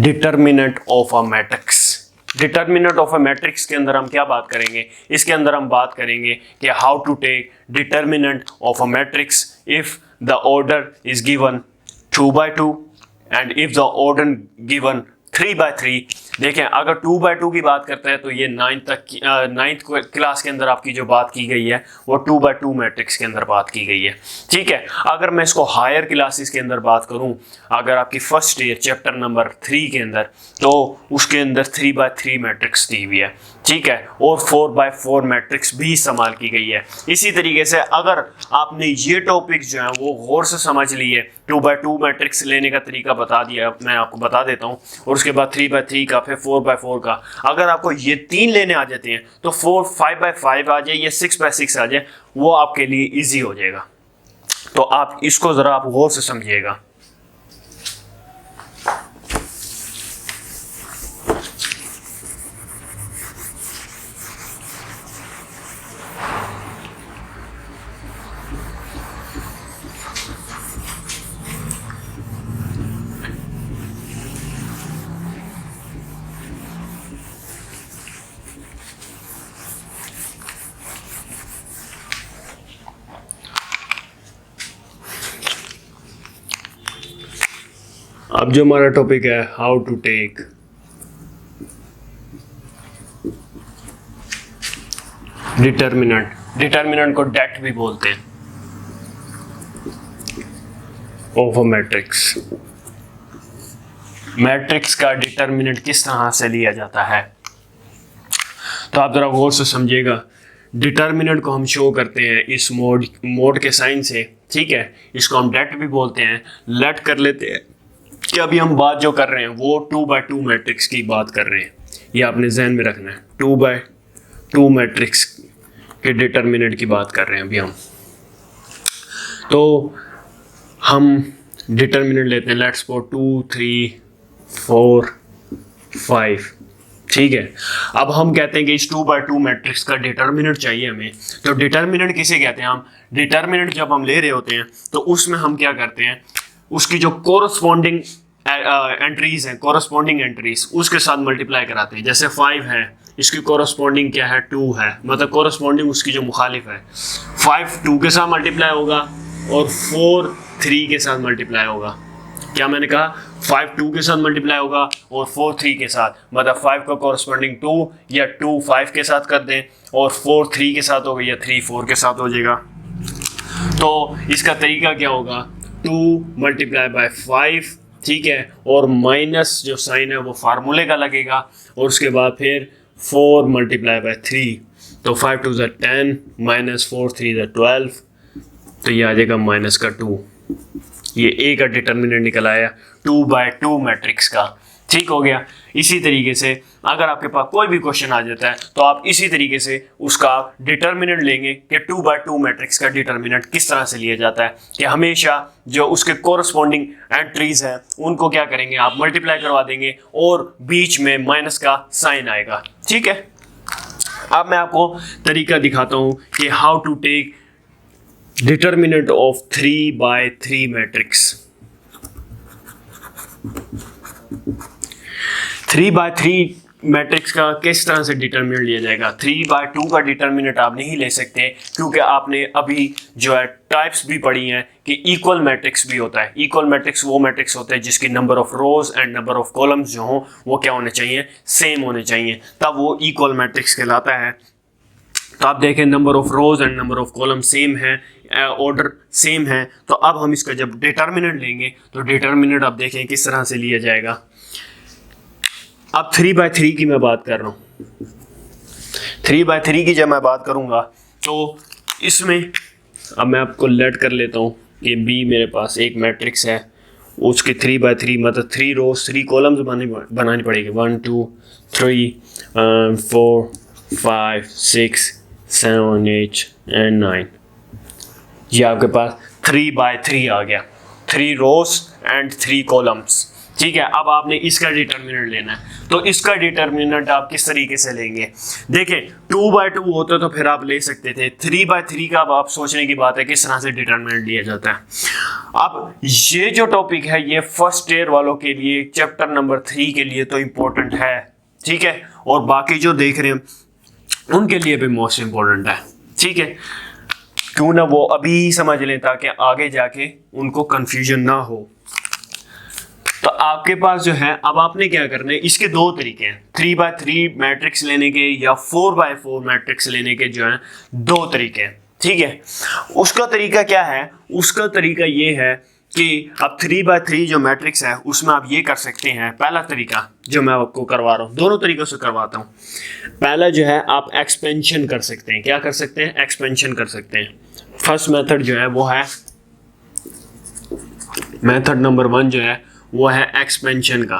Determinant of a matrix. Determinant of a matrix के अंदर हम क्या बात करेंगे? इसके अंदर हम बात करेंगे कि how to take determinant of a matrix if the order is given 2/2 and if the order given 3/3। देखें, अगर 2/2 की बात करते हैं तो ये 9th क्लास के अंदर आपकी जो बात की गई है वो 2/2 मैट्रिक्स के अंदर बात की गई है। ठीक है, अगर मैं इसको हायर क्लासेस के अंदर बात करूं, अगर आपकी फर्स्ट ईयर चैप्टर नंबर 3 के अंदर, तो उसके अंदर 3/3 मैट्रिक्स दी हुई है। ठीक है, और 4/4 मैट्रिक्स भी इस्तेमाल की गई है। इसी तरीके से अगर आपने ये टॉपिक जो है वो गौर से समझ लिए, 2/2 मैट्रिक्स लेने का तरीका बता दिया, मैं आपको बता देता हूँ, और उसके बाद 3/3 का, फिर 4/4 का। अगर आपको ये 3 लेने आ जाते हैं तो 5/5 आ जाए या 6/6 आ जाए, वो आपके लिए ईजी हो जाएगा। तो आप इसको ज़रा आप गौर से समझिएगा। अब जो हमारा टॉपिक है, हाउ टू टेक डिटर्मिनेंट को डेट भी बोलते हैं ऑफ अ मैट्रिक्स। मैट्रिक्स का डिटर्मिनेंट किस तरह से लिया जाता है, तो आप जरा गौर से समझिएगा। डिटर्मिनेंट को हम शो करते हैं इस मोड के साइन से। ठीक है, इसको हम डेट भी बोलते हैं। लेट कर लेते हैं कि अभी हम बात जो कर रहे हैं वो 2/2 मैट्रिक्स की बात कर रहे हैं, ये आपने जहन में रखना है। 2/2 मैट्रिक्स के डिटर्मिनेंट की बात कर रहे हैं अभी हम। तो हम डिटर्मिनेंट लेते हैं, लेट्स सपोज 2, 3, 4, 5। ठीक है, अब हम कहते हैं कि इस 2/2 मैट्रिक्स का डिटर्मिनेंट चाहिए हमें। तो डिटर्मिनेंट किसे कहते हैं? हम डिटर्मिनेंट जब हम ले रहे होते हैं तो उसमें हम क्या करते हैं, उसकी जो कोरस्पॉन्डिंग एंट्रीज हैं, कोरस्पॉन्डिंग एंट्रीज उसके साथ मल्टीप्लाई कराते हैं। जैसे 5 है, इसकी कोरस्पॉन्डिंग क्या है? 2 है, मतलब कोरस्पॉन्डिंग उसकी जो मुखालिफ है। 5 2 के साथ मल्टीप्लाई होगा और 4 3 के साथ मल्टीप्लाई होगा। क्या मैंने कहा? 5 2 के साथ मल्टीप्लाई होगा और 4 3 के साथ, मतलब 5 का कोरस्पॉन्डिंग 2 या 2 5 के साथ कर दें और 4 3 के साथ होगा या 3 4 के साथ हो जाएगा। तो इसका तरीका क्या होगा? 2 × 5, ठीक है, और माइनस जो साइन है वो फार्मूले का लगेगा, और उसके बाद फिर 4 × 3, तो 5 2 = 10 - 4 3 = 12, तो ये आ जाएगा -2। ये ए का डिटर्मिनेंट निकल आया 2/2 मैट्रिक्स का। ठीक हो गया। इसी तरीके से अगर आपके पास कोई भी क्वेश्चन आ जाता है तो आप इसी तरीके से उसका डिटर्मिनेंट लेंगे कि 2/2 मैट्रिक्स का डिटर्मिनेंट किस तरह से लिया जाता है, कि हमेशा जो उसके कोरस्पॉन्डिंग एंट्रीज हैं उनको क्या करेंगे, आप मल्टीप्लाई करवा देंगे और बीच में माइनस का साइन आएगा। ठीक है, अब मैं आपको तरीका दिखाता हूँ कि how to take determinant of 3/3 matrix. 3/3 matrix का किस तरह से डिटर्मिनेंट लिया जाएगा? 3/2 का डिटर्मिनेंट आप नहीं ले सकते क्योंकि आपने अभी जो है टाइप्स भी पढ़ी हैं कि इक्वल मैट्रिक्स भी होता है। इक्वल मैट्रिक्स वो मैट्रिक्स होता है जिसकी number of rose and number of columns जो हों वो क्या होने चाहिए? सेम होने चाहिए, तब वो इक्वल मैट्रिक्स कहलाता है। तो आप देखें, number of rose and number of column same है, ऑर्डर सेम है, तो अब हम इसका जब डिटर्मिनेंट लेंगे तो डिटर्मिनेंट आप देखें किस तरह से लिया जाएगा। अब 3/3 की मैं बात कर रहा हूँ। 3/3 की जब मैं बात करूँगा तो इसमें अब मैं आपको लेट कर लेता हूँ कि बी मेरे पास एक मैट्रिक्स है उसके 3 by 3 मतलब 3 रोज 3 कॉलम्स बनानी पड़ेगी। 1 2 3 4 5 6 7 8 एंड 9। ये आपके पास 3 by 3 आ गया, 3 रोज एंड 3 कॉलम्स। ठीक है, अब आपने इसका डिटर्मिनेंट लेना है। तो इसका डिटर्मिनेंट आप किस तरीके से लेंगे? देखिए 2 by 2 होता तो फिर आप ले सकते थे। 3 by 3 का अब आप सोचने की बात है किस तरह से डिटर्मिनेंट लिया जाता है। अब ये जो टॉपिक है ये फर्स्ट ईयर वालों के लिए, चैप्टर नंबर 3 के लिए तो इम्पोर्टेंट है। ठीक है, और बाकी जो देख रहे हैं उनके लिए भी मोस्ट इम्पोर्टेंट है। ठीक है, क्यों ना वो अभी समझ लें ताकि आगे जाके उनको कंफ्यूजन ना हो। तो आपके पास जो है, अब आपने क्या करना है, इसके 2 तरीके हैं। 3 by 3 मैट्रिक्स लेने के या 4 by 4 मैट्रिक्स लेने के जो है 2 तरीके हैं। ठीक है, उसका तरीका क्या है? उसका तरीका ये है कि अब 3 by 3 जो मैट्रिक्स है उसमें आप ये कर सकते हैं। पहला तरीका जो मैं आपको करवा रहा हूँ, दोनों तरीकों से करवाता हूँ। पहला जो है आप एक्सपेंशन कर सकते हैं। क्या कर सकते हैं? एक्सपेंशन कर सकते हैं। फर्स्ट मेथड जो है वो है, मेथड नंबर 1 जो है वो है एक्सपेंशन का।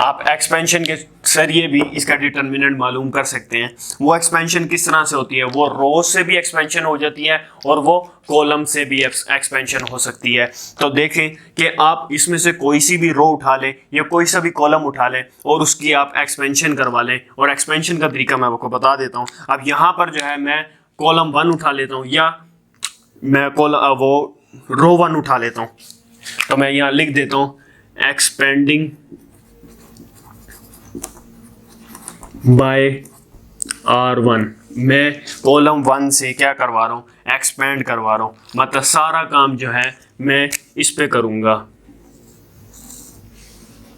आप एक्सपेंशन के जरिए भी इसका डिटर्मिनेंट मालूम कर सकते हैं। वो एक्सपेंशन किस तरह से होती है? वो रो से भी एक्सपेंशन हो जाती है और वो कॉलम से भी एक्सपेंशन हो सकती है। तो देखें कि आप इसमें से कोई सी भी रो उठा लें या कोई सा भी कॉलम उठा लें और उसकी आप एक्सपेंशन करवा लें। और एक्सपेंशन का तरीका मैं आपको बता देता हूँ। अब यहाँ पर जो है मैं कॉलम 1 उठा लेता हूँ या मैं वो रो 1 उठा लेता हूँ। तो मैं यहाँ लिख देता हूँ एक्सपेंडिंग बाय R1। मैं कॉलम 1 से क्या करवा रहा हूँ? एक्सपेंड करवा रहा हूँ। मतलब सारा काम जो है मैं इस पे करूँगा।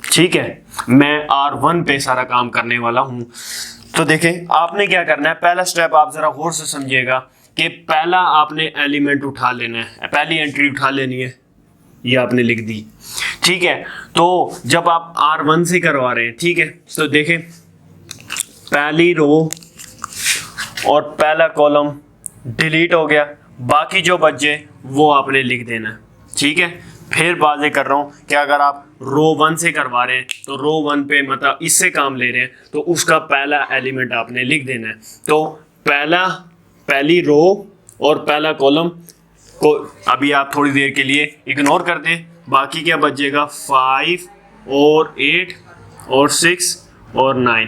ठीक है, मैं R1 पे सारा काम करने वाला हूँ। तो देखें आपने क्या करना है, पहला स्टेप आप ज़रा गौर से समझिएगा कि पहला आपने एलिमेंट उठा लेना है, पहली एंट्री उठा लेनी है। ये आपने लिख दी। ठीक है, तो जब आप R1 से करवा रहे हैं, ठीक है, तो देखें पहली रो और पहला कॉलम डिलीट हो गया, बाकी जो बचे वो आपने लिख देना है। ठीक है, फिर वाज़ेह कर रहा हूँ कि अगर आप रो 1 से करवा रहे हैं तो रो 1 पे मतलब इससे काम ले रहे हैं तो उसका पहला एलिमेंट आपने लिख देना है। तो पहली रो और पहला कॉलम को अभी आप थोड़ी देर के लिए इग्नोर कर दें। बाकी क्या बचेगा? 5 और 8 और 6 और 9।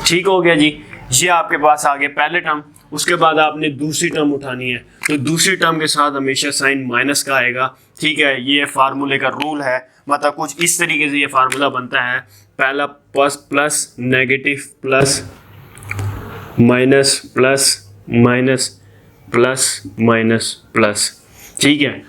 ठीक हो गया जी। ये आपके पास आ गए पहले टर्म। उसके बाद आपने दूसरी टर्म उठानी है, तो दूसरी टर्म के साथ हमेशा साइन माइनस का आएगा। ठीक है, ये फार्मूले का रूल है। मतलब कुछ इस तरीके से ये फार्मूला बनता है। पहला plus negative plus minus plus minus plus minus plus. ठीक है,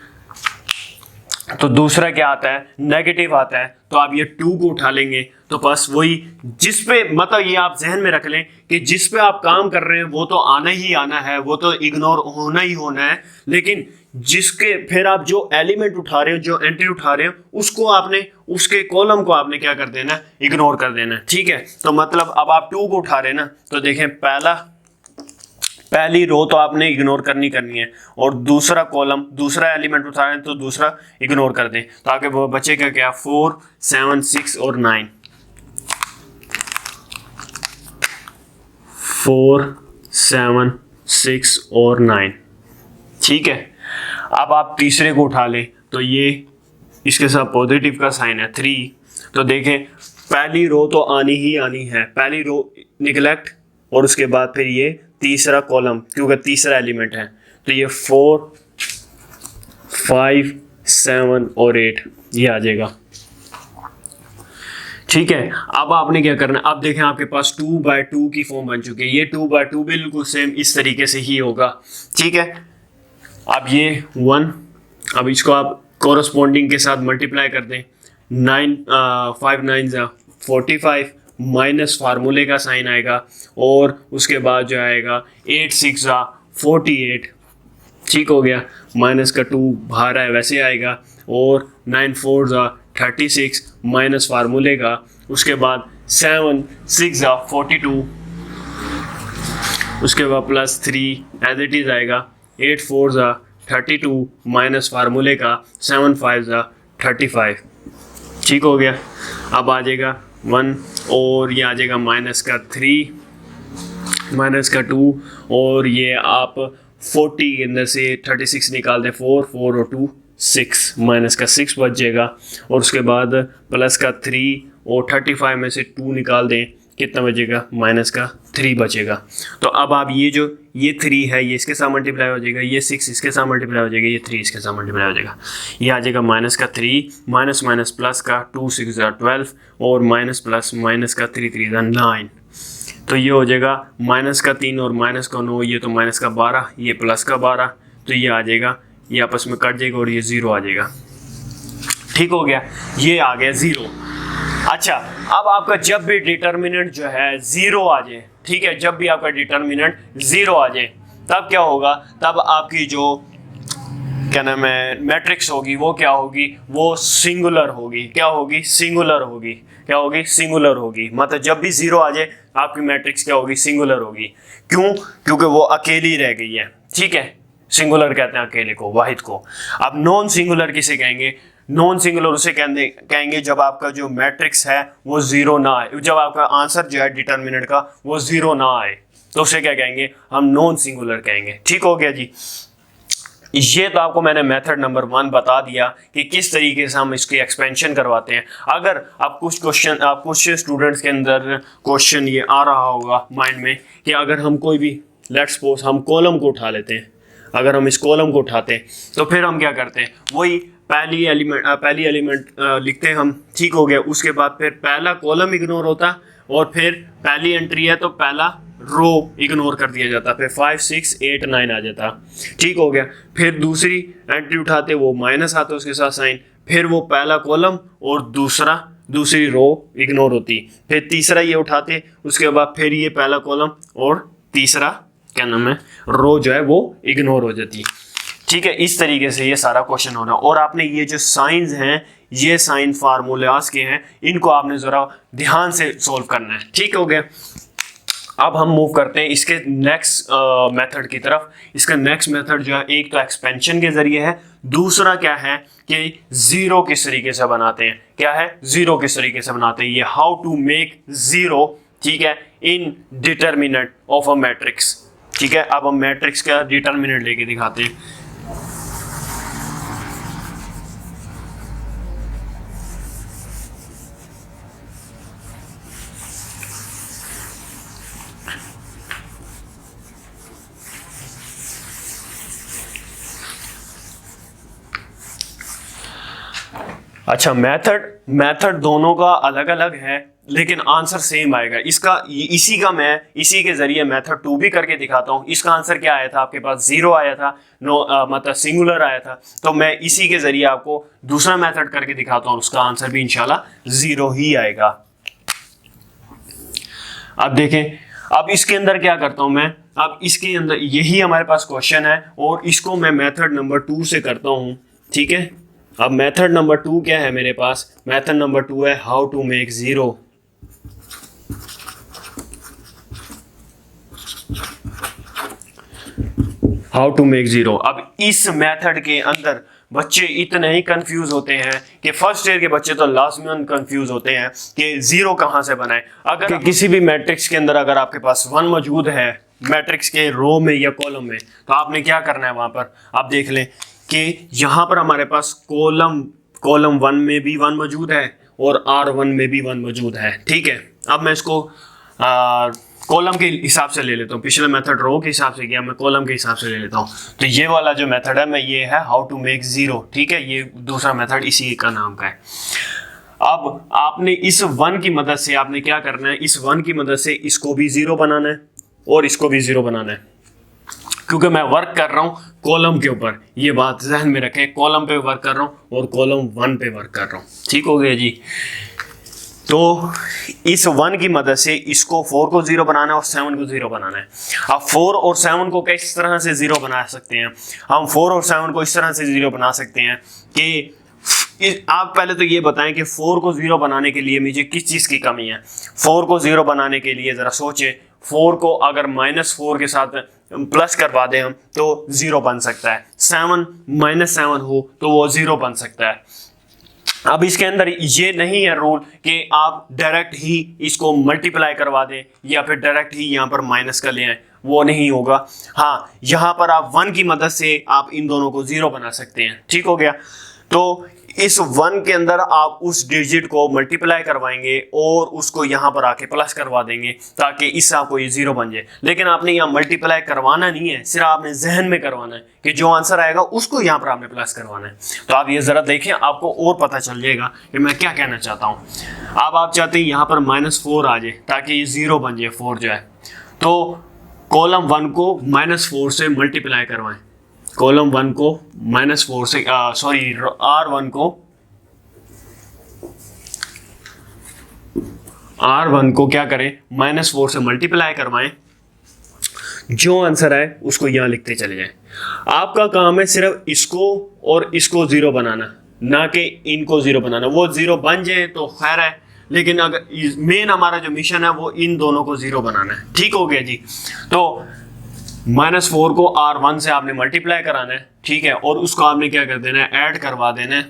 तो दूसरा क्या आता है? नेगेटिव आता है। तो आप ये 2 को उठा लेंगे तो बस वही जिस पे, मतलब ये आप जहन में रख लें कि जिस पे आप काम कर रहे हैं वो तो आना ही आना है, वो तो इग्नोर होना ही होना है। लेकिन जिसके फिर आप जो एलिमेंट उठा रहे हो, जो एंट्री उठा रहे हो, उसको आपने, उसके कॉलम को आपने क्या कर देना है? इग्नोर कर देना है। ठीक है, तो मतलब अब आप 2 को उठा रहे हैं ना, तो देखें पहली रो तो आपने इग्नोर करनी है और दूसरा कॉलम, दूसरा एलिमेंट उठा रहे हैं तो दूसरा इग्नोर कर दें। तो आगे वो बचेगा क्या? 4 7 6 और 9। 4 7 6 और 9। ठीक है, अब आप तीसरे को उठा लें तो ये इसके साथ पॉजिटिव का साइन है 3। तो देखें पहली रो तो आनी ही आनी है, पहली रो निगलेक्ट और उसके बाद फिर ये तीसरा कॉलम, क्योंकि तीसरा एलिमेंट है। तो ये 4 5 7 और 8 ये आ जाएगा। ठीक है, अब आपने क्या करना है? अब देखें आपके पास 2 by 2 की फॉर्म बन चुकी है। ये 2 by 2 बिल्कुल सेम इस तरीके से ही होगा। ठीक है, अब ये 1, अब इसको आप कोरस्पॉन्डिंग के साथ मल्टीप्लाई कर दें। 5 9 45 माइनस फार्मूले का साइन आएगा और उसके बाद जो आएगा 8 6 48। ठीक हो गया, माइनस का 2 बाहर है वैसे आएगा और 9 4 36 माइनस फार्मूले का, उसके बाद 7 6 42, उसके बाद प्लस 3 एज इट इज आएगा 8 4 ज़ा 32 माइनस फार्मूले का 7 5 ज़ा 35। ठीक हो गया। अब आ जाएगा 1 और ये आ जाएगा माइनस का 3 माइनस का 2 और ये आप 40 के अंदर से 36 निकाल दें 4 4 और 2 6 माइनस का 6 बच जाएगा और उसके बाद प्लस का 3 और 35 में से 2 निकाल दें कितना बचेगा माइनस का 3 बचेगा। तो अब आप ये 3 है ये इसके साथ मल्टीप्लाई हो जाएगा, ये 6 इसके साथ मल्टीप्लाई हो जाएगा, ये 3 इसके साथ मल्टीप्लाई हो जाएगा। ये आ जाएगा माइनस का 3 माइनस माइनस प्लस का 2 6 12 और माइनस प्लस माइनस का 3 3 9। तो ये हो जाएगा माइनस का 3 और माइनस का 9, ये तो माइनस का 12 ये प्लस का 12, तो ये आ जाएगा ये आपस में कट जाएगा और ये 0 आ जाएगा। ठीक हो गया, ये आ गया 0। अच्छा, अब आपका जब भी डिटर्मिनेंट जो है 0 आ जाए, ठीक है, जब भी आपका डिटर्मिनेंट 0 आ जाए तब क्या होगा, तब आपकी जो क्या नाम है मैट्रिक्स होगी वो क्या होगी, वो सिंगुलर होगी। क्या होगी, सिंगुलर होगी। क्या होगी, सिंगुलर होगी। मतलब जब भी 0 आ जाए आपकी मैट्रिक्स क्या होगी, सिंगुलर होगी। क्यों, क्योंकि वो अकेली रह गई है। ठीक है, सिंगुलर कहते हैं अकेले को, वाहिद को। अब नॉन सिंगुलर किसे कहेंगे, नॉन सिंगुलर उसे कहेंगे जब आपका जो मैट्रिक्स है वो 0 ना आए, जब आपका आंसर जो है डिटर्मिनेंट का वो 0 ना आए तो उसे क्या कहेंगे, हम नॉन सिंगुलर कहेंगे। ठीक हो गया जी। ये तो आपको मैंने मेथड नंबर 1 बता दिया कि किस तरीके से हम इसकी एक्सपेंशन करवाते हैं। अगर आप कुछ स्टूडेंट्स के अंदर क्वेश्चन ये आ रहा होगा माइंड में कि अगर हम कोई भी लेट्स सपोज हम कॉलम को उठा लेते हैं, अगर हम इस कॉलम को उठाते हैं तो फिर हम क्या करते हैं, वही पहली एलिमेंट लिखते हैं हम। ठीक हो गया, उसके बाद फिर पहला कॉलम इग्नोर होता और फिर पहली एंट्री है तो पहला रो इग्नोर कर दिया जाता, फिर 5 6 8 9 आ जाता। ठीक हो गया, फिर दूसरी एंट्री उठाते वो माइनस आता उसके साथ साइन, फिर वो पहला कॉलम और दूसरी रो इग्नोर होती, फिर तीसरा ये उठाते उसके बाद फिर ये पहला कॉलम और तीसरा क्या नाम है रो जो है वो इग्नोर हो जाती। ठीक है, इस तरीके से ये सारा क्वेश्चन हो रहा है। और आपने ये जो साइंस हैं, ये साइन फार्मूलाज के हैं, इनको आपने ज़रा ध्यान से सॉल्व करना है। ठीक हो गया, अब हम मूव करते हैं इसके नेक्स्ट मेथड की तरफ। इसका नेक्स्ट मेथड जो है एक तो एक्सपेंशन के जरिए है, दूसरा क्या है कि जीरो किस तरीके से बनाते हैं। क्या है, जीरो किस तरीके से बनाते हैं, ये हाउ टू मेक जीरो। ठीक है, इन डिटर्मिनेंट ऑफ अ मैट्रिक्स। ठीक है, अब हम मैट्रिक्स का डिटर्मिनेंट लेके दिखाते हैं। अच्छा, मेथड दोनों का अलग अलग है लेकिन आंसर सेम आएगा। इसी के जरिए मेथड 2 भी करके दिखाता हूँ। इसका आंसर क्या आया था, आपके पास 0 आया था, मतलब सिंगुलर आया था, तो मैं इसी के जरिए आपको दूसरा मेथड करके दिखाता हूँ, उसका आंसर भी इंशाल्लाह 0 ही आएगा। अब देखें, अब इसके अंदर क्या करता हूं मैं, अब इसके अंदर यही हमारे पास क्वेश्चन है और इसको मैं मेथड नंबर 2 से करता हूं। ठीक है, अब मेथड नंबर 2 क्या है मेरे पास, मेथड नंबर 2 है how to make zero. How to make zero. अब इस मेथड के अंदर बच्चे इतने ही कंफ्यूज होते हैं कि फर्स्ट ईयर के बच्चे तो लाजमन कंफ्यूज होते हैं कि जीरो कहां से बनाए। अगर किसी भी मैट्रिक्स के अंदर अगर आपके पास 1 मौजूद है मैट्रिक्स के रो में या कॉलम में, तो आपने क्या करना है, वहां पर आप देख लें कि यहां पर हमारे पास कॉलम 1 में भी 1 मौजूद है और R1 में भी 1 मौजूद है। ठीक है, अब मैं इसको कॉलम के हिसाब से ले लेता हूँ। पिछला मेथड रो के हिसाब से किया, मैं कॉलम के हिसाब से ले लेता हूँ। तो ये वाला जो मेथड है मैं ये है हाउ टू मेक जीरो। ठीक है, ये दूसरा मेथड इसी का नाम का है। अब आपने इस 1 की मदद से आपने क्या करना है, इस 1 की मदद से इसको भी 0 बनाना है और इसको भी 0 बनाना है, क्योंकि मैं वर्क कर रहा हूँ कॉलम के ऊपर। ये बात जहन में रखें, कॉलम पे वर्क कर रहा हूँ और कॉलम 1 पे वर्क कर रहा हूँ। ठीक हो गया जी। तो इस 1 की मदद से इसको 4 को 0 बनाना है और 7 को 0 बनाना है। अब 4 और 7 को किस तरह से 0 बना सकते हैं, हम 4 और 7 को इस तरह से 0 बना सकते हैं कि आप पहले तो ये बताएं कि 4 को 0 बनाने के लिए मुझे किस चीज़ की कमी है। 4 को 0 बनाने के लिए ज़रा सोचें, 4 को अगर -4 के साथ प्लस करवा दें हम तो 0 बन सकता है, 7 -7 हो तो वो 0 बन सकता है। अब इसके अंदर ये नहीं है रूल कि आप डायरेक्ट ही इसको मल्टीप्लाई करवा दें या फिर डायरेक्ट ही यहाँ पर माइनस कर ले आए, वो नहीं होगा। हाँ, यहाँ पर आप 1 की मदद से आप इन दोनों को 0 बना सकते हैं। ठीक हो गया। तो इस 1 के अंदर आप उस डिजिट को मल्टीप्लाई करवाएंगे और उसको यहाँ पर आके प्लस करवा देंगे ताकि इससे आपको ये 0 बन जाए। लेकिन आपने यहाँ मल्टीप्लाई करवाना नहीं है, सिर्फ आपने जहन में करवाना है कि जो आंसर आएगा उसको यहाँ पर आपने प्लस करवाना है। तो आप ये ज़रा देखें, आपको और पता चल जाएगा कि मैं क्या कहना चाहता हूँ। अब आप चाहते हैं यहाँ पर -4 आ जाए ताकि ये 0 बन जाए, 4 जो है, तो कॉलम 1 को -4 से मल्टीप्लाई करवाएं। कॉलम 1 को -4 से R1 को क्या करें, -4 से मल्टीप्लाई करवाएं। जो आंसर है उसको यहां लिखते चले जाएं। आपका काम है सिर्फ इसको और इसको 0 बनाना, ना कि इनको 0 बनाना। वो 0 बन जाए तो खैर है, लेकिन अगर मेन हमारा जो मिशन है वो इन दोनों को 0 बनाना है। ठीक हो गया जी। तो -4 को R1 से आपने मल्टीप्लाई कराना है, ठीक है, और उसको आपने क्या कर देना है, ऐड करवा देना है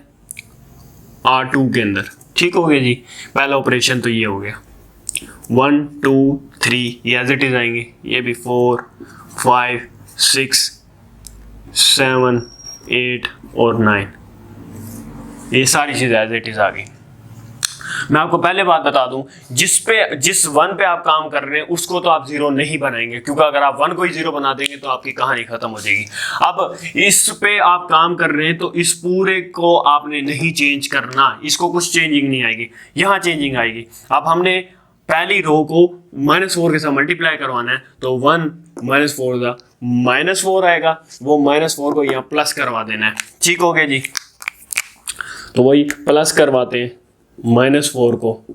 R2 के अंदर। ठीक हो गया जी। पहला ऑपरेशन तो ये हो गया। 1 2 3 ये एज इट इज आएंगे, ये भी 4 5 6 7 8 और 9, ये सारी चीज़ें एज इट इज आ गई। मैं आपको पहले बात बता दूं, जिस 1 पे आप काम कर रहे हैं उसको तो आप 0 नहीं बनाएंगे, क्योंकि अगर आप 1 को ही 0 बना देंगे तो आपकी कहानी खत्म हो जाएगी। अब इस पे आप काम कर रहे हैं तो इस पूरे को आपने नहीं चेंज करना, इसको कुछ चेंजिंग नहीं आएगी, यहाँ चेंजिंग आएगी। अब हमने पहली रो को -4 के साथ मल्टीप्लाई करवाना है, तो 1 -4 का -4 आएगा, वो -4 को यहाँ प्लस करवा देना है। ठीक हो गया जी। तो वही प्लस करवाते हैं -4 को।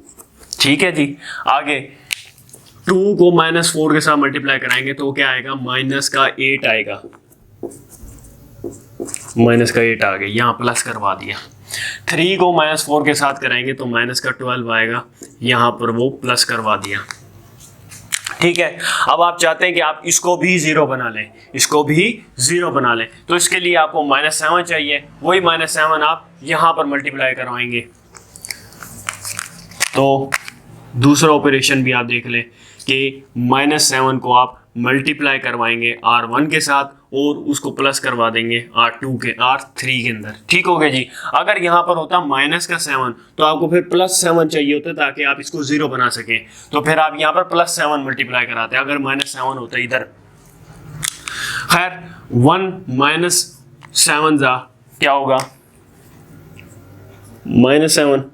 ठीक है जी। आगे 2 को -4 के साथ मल्टीप्लाई कराएंगे तो क्या आएगा, -8 आएगा, -8 आ गया, यहाँ प्लस करवा दिया। 3 को -4 के साथ कराएंगे तो -12 आएगा, यहाँ पर वो प्लस करवा दिया। ठीक है। अब आप चाहते हैं कि आप इसको भी 0 बना लें, इसको भी 0 बना लें, तो इसके लिए आपको -7 चाहिए। वही -7 आप यहाँ पर मल्टीप्लाई करवाएंगे। तो दूसरा ऑपरेशन भी आप देख लें कि -7 को आप मल्टीप्लाई करवाएंगे R1 के साथ और उसको प्लस करवा देंगे R3 के अंदर। ठीक हो गया जी। अगर यहाँ पर होता -7 तो आपको फिर +7 चाहिए होता ताकि आप इसको 0 बना सकें, तो फिर आप यहाँ पर +7 मल्टीप्लाई कराते। अगर -7 होता इधर, खैर 1 -7 जा क्या होगा, -7।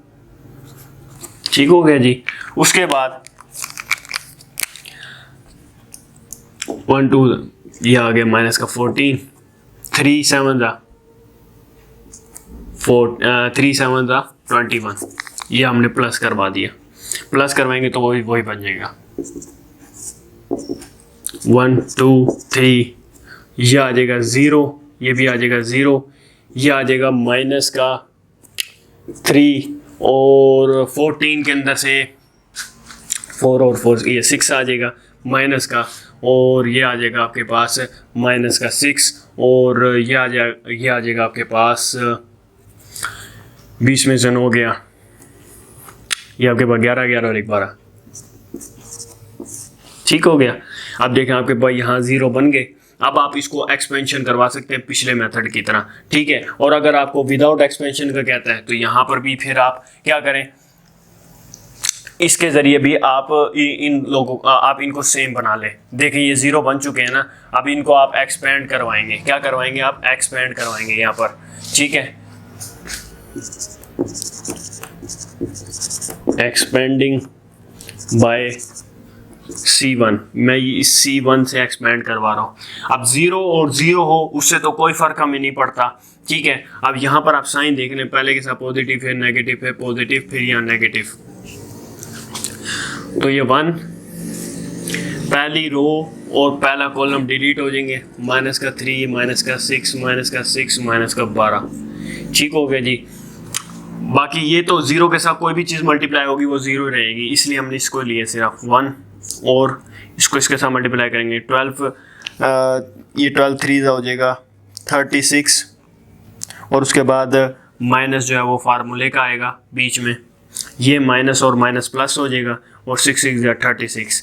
ठीक हो गया जी। उसके बाद 1 2 ये आ गया -14, 3 7 जा 21, ये हमने प्लस करवा दिया। प्लस करवाएंगे तो वही बन जाएगा 1 2 3, ये आ जाएगा 0, ये भी आ जाएगा 0, ये आ जाएगा -3 और 14 के अंदर से 4 और 4 ये 6 आ जाएगा माइनस का, और ये आ जाएगा आपके पास -6, और ये आ जाएगा आपके पास 20 में से 9 गया, ये आपके पास 11 11 और 1 12। ठीक हो गया। अब देखें आपके पास यहाँ 0 बन गए। अब आप इसको एक्सपेंशन करवा सकते हैं पिछले मेथड की तरह। ठीक है। और अगर आपको विदाउट एक्सपेंशन का कहता है तो यहाँ पर भी फिर आप क्या करें, इसके ज़रिए भी आप आप इनको सेम बना लें। देखें ये 0 बन चुके हैं ना, अब इनको आप एक्सपेंड करवाएंगे। क्या करवाएंगे आप, एक्सपेंड करवाएंगे यहाँ पर। ठीक है, एक्सपेंडिंग बाय C1, मैं इस C1 से एक्सपेंड करवा रहा हूँ। अब 0 और 0 हो उससे तो कोई फ़र्क हमें नहीं पड़ता। ठीक है। अब यहाँ पर आप साइन देख लें, पहले के साथ पॉजिटिव है, नेगेटिव है, पॉजिटिव, फिर यहाँ नेगेटिव। तो ये 1 पहली रो और पहला कॉलम डिलीट हो जाएंगे, -3 -6 -6 -12। ठीक हो गया जी। बाकी ये तो 0 के साथ कोई भी चीज़ मल्टीप्लाई होगी वो 0 रहेगी, इसलिए हमने इसको लिए सिर्फ 1, और इसको इसके साथ मल्टीप्लाई करेंगे 12 ये 12 3 हो जाएगा 36, और उसके बाद माइनस जो है वो फार्मूले का आएगा बीच में, ये माइनस और माइनस प्लस हो जाएगा, और 6 6 या 36,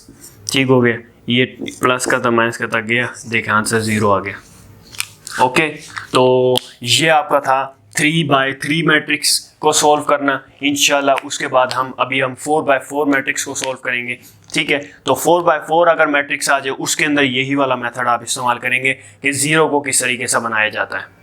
ठीक हो गया। ये प्लस का था माइनस का था गया, देखें आंसर 0 आ गया। ओके, तो ये आपका था 3x3 मैट्रिक्स को सॉल्व करना। इंशाल्लाह उसके बाद हम 4x4 मैट्रिक्स को सॉल्व करेंगे, ठीक है। तो 4x4 अगर मैट्रिक्स आ जाए उसके अंदर यही वाला मेथड आप इस्तेमाल करेंगे कि 0 को किस तरीके से बनाया जाता है।